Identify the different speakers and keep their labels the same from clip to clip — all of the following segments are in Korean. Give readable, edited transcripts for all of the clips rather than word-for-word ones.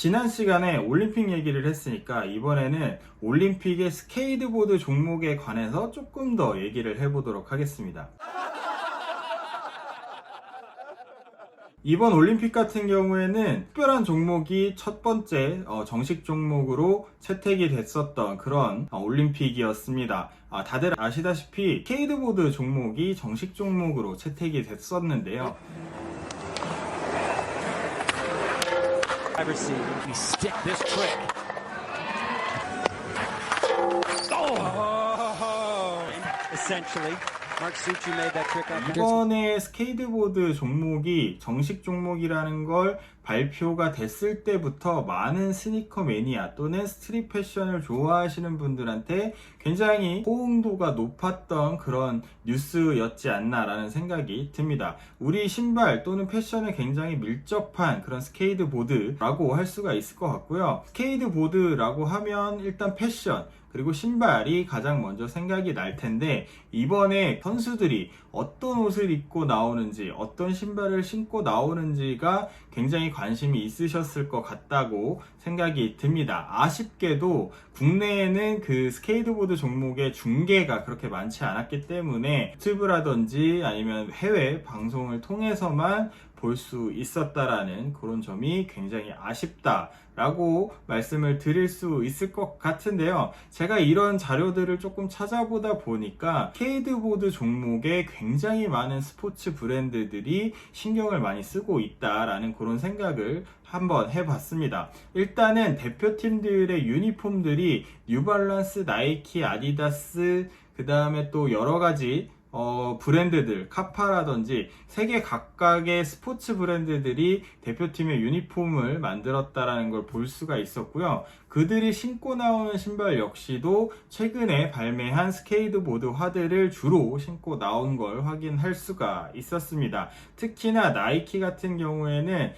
Speaker 1: 지난 시간에 올림픽 얘기를 했으니까 이번에는 올림픽의 스케이트보드 종목에 관해서 조금 더 얘기를 해보도록 하겠습니다. 이번 올림픽 같은 경우에는 특별한 종목이 첫 번째 정식 종목으로 채택이 됐었던 그런 올림픽이었습니다. 다들 아시다시피 스케이트보드 종목이 정식 종목으로 채택이 됐었는데요.
Speaker 2: You stick this trick. Essentially, Mark Succi made that trick up.
Speaker 1: 이번에 스케이트보드 종목이 정식 종목이라는 걸 발표가 됐을 때부터 많은 스니커 매니아 또는 스트릿 패션을 좋아하시는 분들한테 굉장히 호응도가 높았던 그런 뉴스였지 않나라는 생각이 듭니다. 우리 신발 또는 패션에 굉장히 밀접한 그런 스케이트보드라고 할 수가 있을 것 같고요. 스케이트보드라고 하면 일단 패션 그리고 신발이 가장 먼저 생각이 날 텐데, 이번에 선수들이 어떤 옷을 입고 나오는지, 어떤 신발을 신고 나오는지가 굉장히 관심이 있으셨을 것 같다고 생각이 듭니다. 아쉽게도 국내에는 그 스케이트보드 종목의 중계가 그렇게 많지 않았기 때문에 유튜브라든지 아니면 해외 방송을 통해서만 볼 수 있었다라는 그런 점이 굉장히 아쉽다라고 말씀을 드릴 수 있을 것 같은데요. 제가 이런 자료들을 조금 찾아보다 보니까 스케이트보드 종목에 굉장히 많은 스포츠 브랜드들이 신경을 많이 쓰고 있다라는 그런 생각을 한번 해봤습니다. 일단은 대표팀들의 유니폼들이 뉴발란스, 나이키, 아디다스, 그 다음에 또 여러가지 브랜드들, 카파라든지 세계 각각의 스포츠 브랜드들이 대표팀의 유니폼을 만들었다라는 걸 볼 수가 있었고요. 그들이 신고 나오는 신발 역시도 최근에 발매한 스케이트보드화들을 주로 신고 나온 걸 확인할 수가 있었습니다. 특히나 나이키 같은 경우에는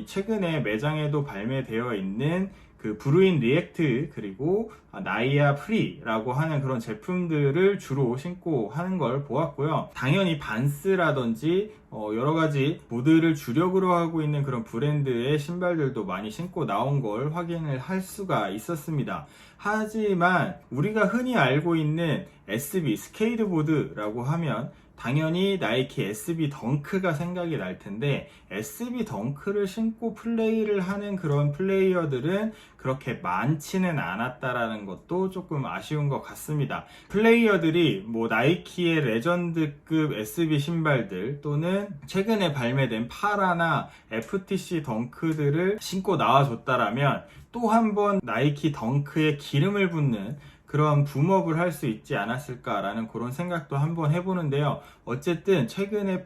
Speaker 1: 최근에 매장에도 발매되어 있는 그 브루인 리액트 그리고 나이아 프리라고 하는 그런 제품들을 주로 신고 하는 걸 보았고요. 당연히 반스라든지 여러가지 보드를 주력으로 하고 있는 그런 브랜드의 신발들도 많이 신고 나온 걸 확인을 할 수가 있었습니다. 하지만 우리가 흔히 알고 있는 SB 스케이트보드라고 하면 당연히 나이키 SB 덩크가 생각이 날 텐데, SB 덩크를 신고 플레이를 하는 그런 플레이어들은 그렇게 많지는 않았다라는 것도 조금 아쉬운 것 같습니다. 플레이어들이 뭐 나이키의 레전드급 SB 신발들 또는 최근에 발매된 파라나 FTC 덩크들을 신고 나와줬다라면 또 한 번 나이키 덩크에 기름을 붓는 그런 붐업을 할 수 있지 않았을까라는 그런 생각도 한번 해보는데요. 어쨌든 최근에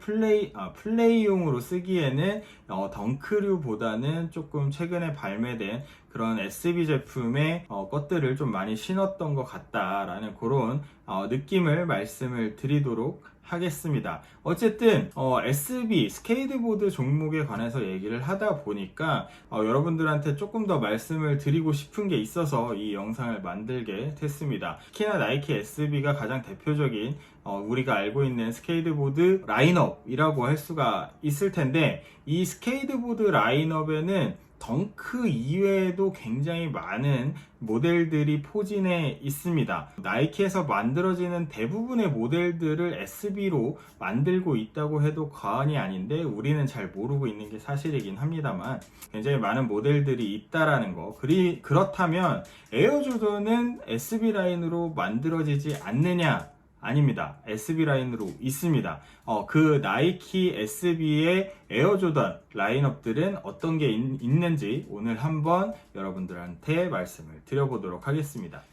Speaker 1: 플레이용으로 쓰기에는 덩크류보다는 조금 최근에 발매된 그런 SB 제품의 것들을 좀 많이 신었던 것 같다라는 그런 느낌을 말씀을 드리도록 하겠습니다. 어쨌든 SB 스케이트보드 종목에 관해서 얘기를 하다 보니까 여러분들한테 조금 더 말씀을 드리고 싶은 게 있어서 이 영상을 만들게 됐습니다. 특히나 나이키 SB가 가장 대표적인 우리가 알고 있는 스케이트보드 라인업이라고 할 수가 있을 텐데, 이 스케이트보드 라인업에는 덩크 이외에도 굉장히 많은 모델들이 포진해 있습니다. 나이키에서 만들어지는 대부분의 모델들을 SB로 만들고 있다고 해도 과언이 아닌데, 우리는 잘 모르고 있는 게 사실이긴 합니다만 굉장히 많은 모델들이 있다라는 거. 그렇다면 에어조던은 SB 라인으로 만들어지지 않느냐? 아닙니다. SB 라인으로 있습니다. 그 나이키 SB의 에어조던 라인업들은 어떤 게 있는지 오늘 한번 여러분들한테 말씀을 드려보도록 하겠습니다.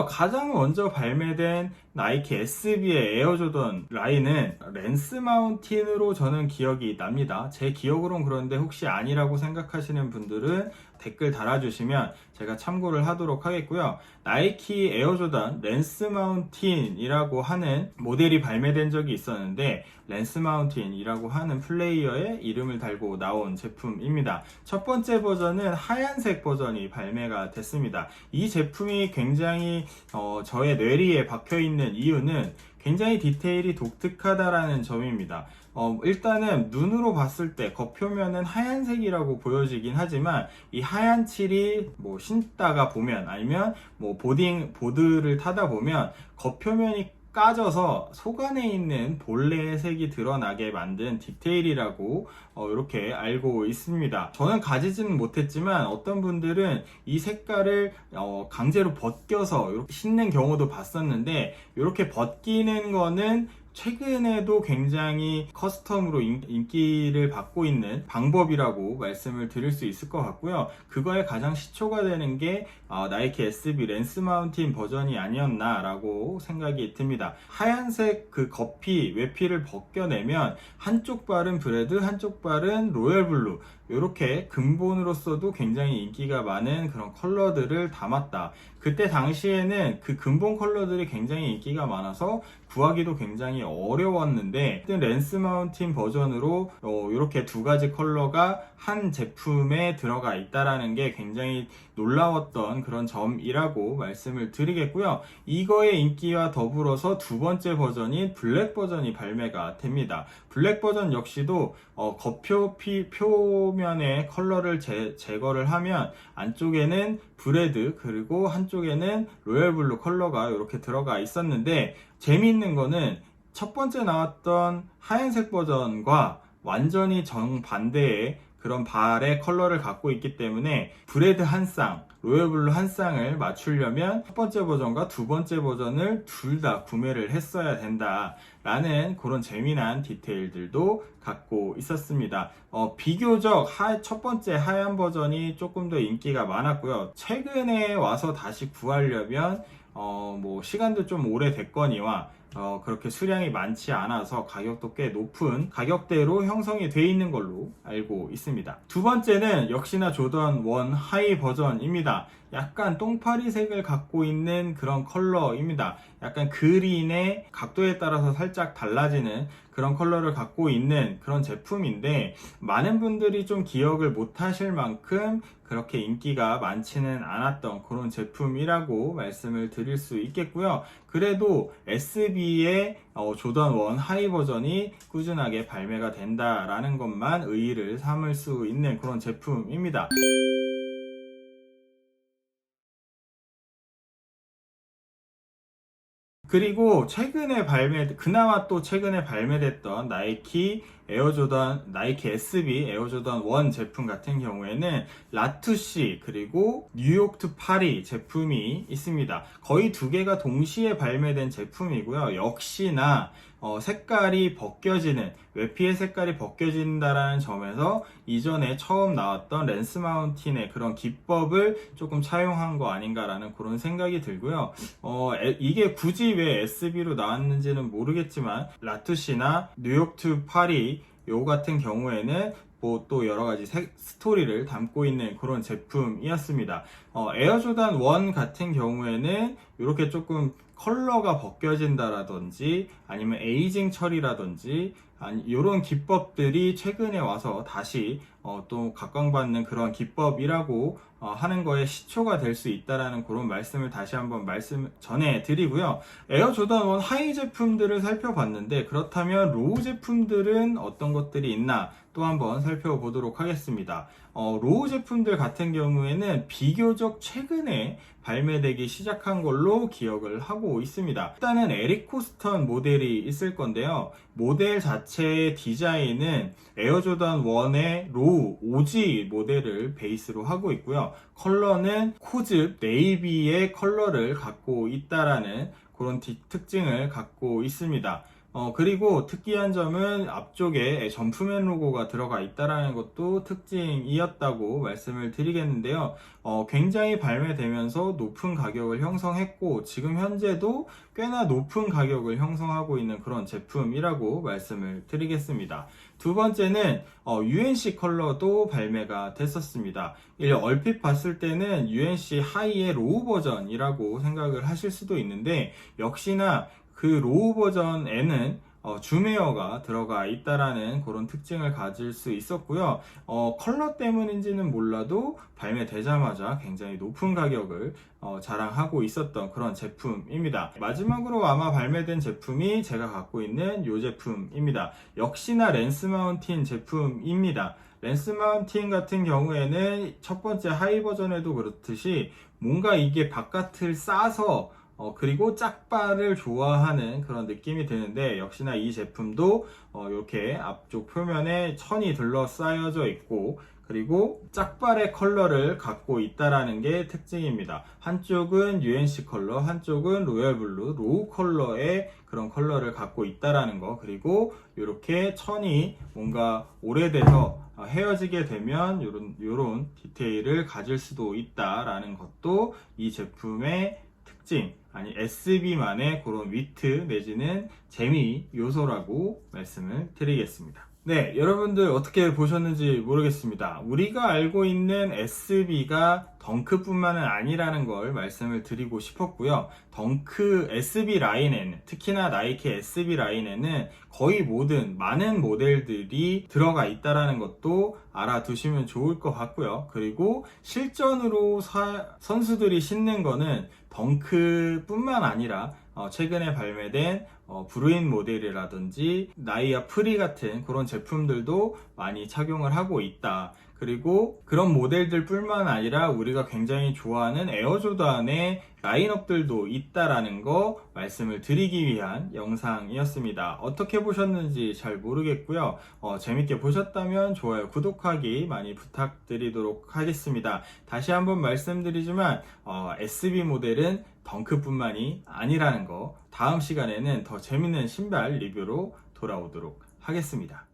Speaker 1: 가장 먼저 발매된 나이키 SB의 에어조던 라인은 랜스 마운틴으로 저는 기억이 납니다. 제 기억으로는 그런데 혹시 아니라고 생각하시는 분들은 댓글 달아주시면 제가 참고를 하도록 하겠고요. 나이키 에어조던 랜스 마운틴이라고 하는 모델이 발매된 적이 있었는데, 랜스 마운틴이라고 하는 플레이어의 이름을 달고 나온 제품입니다. 첫 번째 버전은 하얀색 버전이 발매가 됐습니다. 이 제품이 굉장히 저의 뇌리에 박혀있는 이유는 굉장히 디테일이 독특하다라는 점입니다. 일단은 눈으로 봤을 때 겉표면은 하얀색이라고 보여지긴 하지만 이 하얀 칠이 뭐 신다가 보면 아니면 뭐 보드를 타다 보면 겉표면이 까져서 속 안에 있는 본래의 색이 드러나게 만든 디테일이라고 이렇게 알고 있습니다. 저는 가지지는 못했지만 어떤 분들은 이 색깔을 강제로 벗겨서 이렇게 신는 경우도 봤었는데, 이렇게 벗기는 거는 최근에도 굉장히 커스텀으로 인기를 받고 있는 방법이라고 말씀을 드릴 수 있을 것 같고요. 그거에 가장 시초가 되는 게 나이키 SB 랜스 마운틴 버전이 아니었나 라고 생각이 듭니다. 하얀색 그 겉피, 외피를 벗겨내면 한쪽 발은 브레드, 한쪽 발은 로열 블루, 이렇게 근본으로서도 굉장히 인기가 많은 그런 컬러들을 담았다. 그때 당시에는 그 근본 컬러들이 굉장히 인기가 많아서 구하기도 굉장히 어려웠는데, 랜스 마운틴 버전으로 이렇게 두 가지 컬러가 한 제품에 들어가 있다라는 게 굉장히 놀라웠던 그런 점이라고 말씀을 드리겠고요. 이거의 인기와 더불어서 두 번째 버전인 블랙 버전이 발매가 됩니다. 블랙 버전 역시도 표면의 컬러를 제거를 하면 안쪽에는 브레드 그리고 한쪽에는 로열 블루 컬러가 이렇게 들어가 있었는데, 재미있는 거는 첫 번째 나왔던 하얀색 버전과 완전히 정반대의 그런 발의 컬러를 갖고 있기 때문에 브레드 한 쌍, 로열 블루 한 쌍을 맞추려면 첫 번째 버전과 두 번째 버전을 둘 다 구매를 했어야 된다 라는 그런 재미난 디테일들도 갖고 있었습니다. 비교적 첫 번째 하얀 버전이 조금 더 인기가 많았고요. 최근에 와서 다시 구하려면 뭐 시간도 좀 오래됐거니와 그렇게 수량이 많지 않아서 가격도 꽤 높은 가격대로 형성이 되어 있는 걸로 알고 있습니다. 두 번째는 역시나 조던 1 하이 버전입니다. 약간 똥파리색을 갖고 있는 그런 컬러입니다. 약간 그린의 각도에 따라서 살짝 달라지는 그런 컬러를 갖고 있는 그런 제품인데, 많은 분들이 좀 기억을 못 하실 만큼 그렇게 인기가 많지는 않았던 그런 제품이라고 말씀을 드릴 수 있겠고요. 그래도 SB의 조던 1 하이 버전이 꾸준하게 발매가 된다라는 것만 의의를 삼을 수 있는 그런 제품입니다. 그리고 그나마 또 최근에 발매됐던 나이키 SB 에어조던 1 제품 같은 경우에는 라투시 그리고 뉴욕 투 파리 제품이 있습니다. 거의 두 개가 동시에 발매된 제품이고요. 역시나 색깔이 벗겨지는, 외피의 색깔이 벗겨진다라는 점에서 이전에 처음 나왔던 랜스 마운틴의 그런 기법을 조금 차용한 거 아닌가라는 그런 생각이 들고요. 이게 굳이 왜 SB로 나왔는지는 모르겠지만, 라투시나 뉴욕 투 파리 요 같은 경우에는 뭐 또 여러가지 스토리를 담고 있는 그런 제품이었습니다. 에어조단 1 같은 경우에는 이렇게 조금 컬러가 벗겨진다라든지 아니면 에이징 처리라든지 이런 기법들이 최근에 와서 다시 또 각광받는 그런 기법이라고 하는 거에 시초가 될 수 있다라는 그런 말씀을 다시 한번 전해드리고요. 에어조던 1 하이 제품들을 살펴봤는데, 그렇다면 로우 제품들은 어떤 것들이 있나 또 한번 살펴보도록 하겠습니다. 로우 제품들 같은 경우에는 비교적 최근에 발매되기 시작한 걸로 기억을 하고 있습니다. 일단은 에릭 코스턴 모델이 있을 건데요. 모델 자체의 디자인은 에어조던 1의 로우 OG 모델을 베이스로 하고 있고요. 컬러는 코즙 네이비의 컬러를 갖고 있다라는 그런 특징을 갖고 있습니다. 그리고 특이한 점은 앞쪽에 점프맨 로고가 들어가 있다라는 것도 특징이었다고 말씀을 드리겠는데요. 굉장히 발매되면서 높은 가격을 형성했고, 지금 현재도 꽤나 높은 가격을 형성하고 있는 그런 제품이라고 말씀을 드리겠습니다. 두 번째는 UNC 컬러도 발매가 됐었습니다. 얼핏 봤을 때는 UNC 하이의 로우 버전이라고 생각을 하실 수도 있는데, 역시나 그 로우 버전에는 줌웨어가 들어가 있다라는 그런 특징을 가질 수 있었고요. 컬러 때문인지는 몰라도 발매되자마자 굉장히 높은 가격을 자랑하고 있었던 그런 제품입니다. 마지막으로 아마 발매된 제품이 제가 갖고 있는 이 제품입니다. 역시나 렌스 마운틴 제품입니다. 렌스 마운틴 같은 경우에는 첫 번째 하이 버전에도 그렇듯이 뭔가 이게 바깥을 싸서 그리고 짝발을 좋아하는 그런 느낌이 드는데, 역시나 이 제품도 이렇게 앞쪽 표면에 천이 둘러싸여져 있고, 그리고 짝발의 컬러를 갖고 있다라는 게 특징입니다. 한쪽은 UNC 컬러, 한쪽은 로얄 블루, 로우 컬러의 그런 컬러를 갖고 있다라는 거, 그리고 이렇게 천이 뭔가 오래돼서 헤어지게 되면 요런 디테일을 가질 수도 있다라는 것도 이 제품의 특징, 아니 SB만의 그런 위트 내지는 재미 요소라고 말씀을 드리겠습니다. 네, 여러분들 어떻게 보셨는지 모르겠습니다. 우리가 알고 있는 SB가 덩크뿐만은 아니라는 걸 말씀을 드리고 싶었고요. 덩크 SB 라인에는, 특히나 나이키 SB 라인에는 거의 많은 모델들이 들어가 있다라는 것도 알아두시면 좋을 것 같고요. 그리고 실전으로 선수들이 신는 거는 덩크뿐만 아니라 최근에 발매된 브루인 모델이라든지 나이아 프리 같은 그런 제품들도 많이 착용을 하고 있다. 그리고 그런 모델들 뿐만 아니라 우리가 굉장히 좋아하는 에어조단의 라인업들도 있다라는 거 말씀을 드리기 위한 영상이었습니다. 어떻게 보셨는지 잘 모르겠고요. 재밌게 보셨다면 좋아요, 구독하기 많이 부탁드리도록 하겠습니다. 다시 한번 말씀드리지만 SB 모델은 덩크뿐만이 아니라는 거, 다음 시간에는 더 재밌는 신발 리뷰로 돌아오도록 하겠습니다.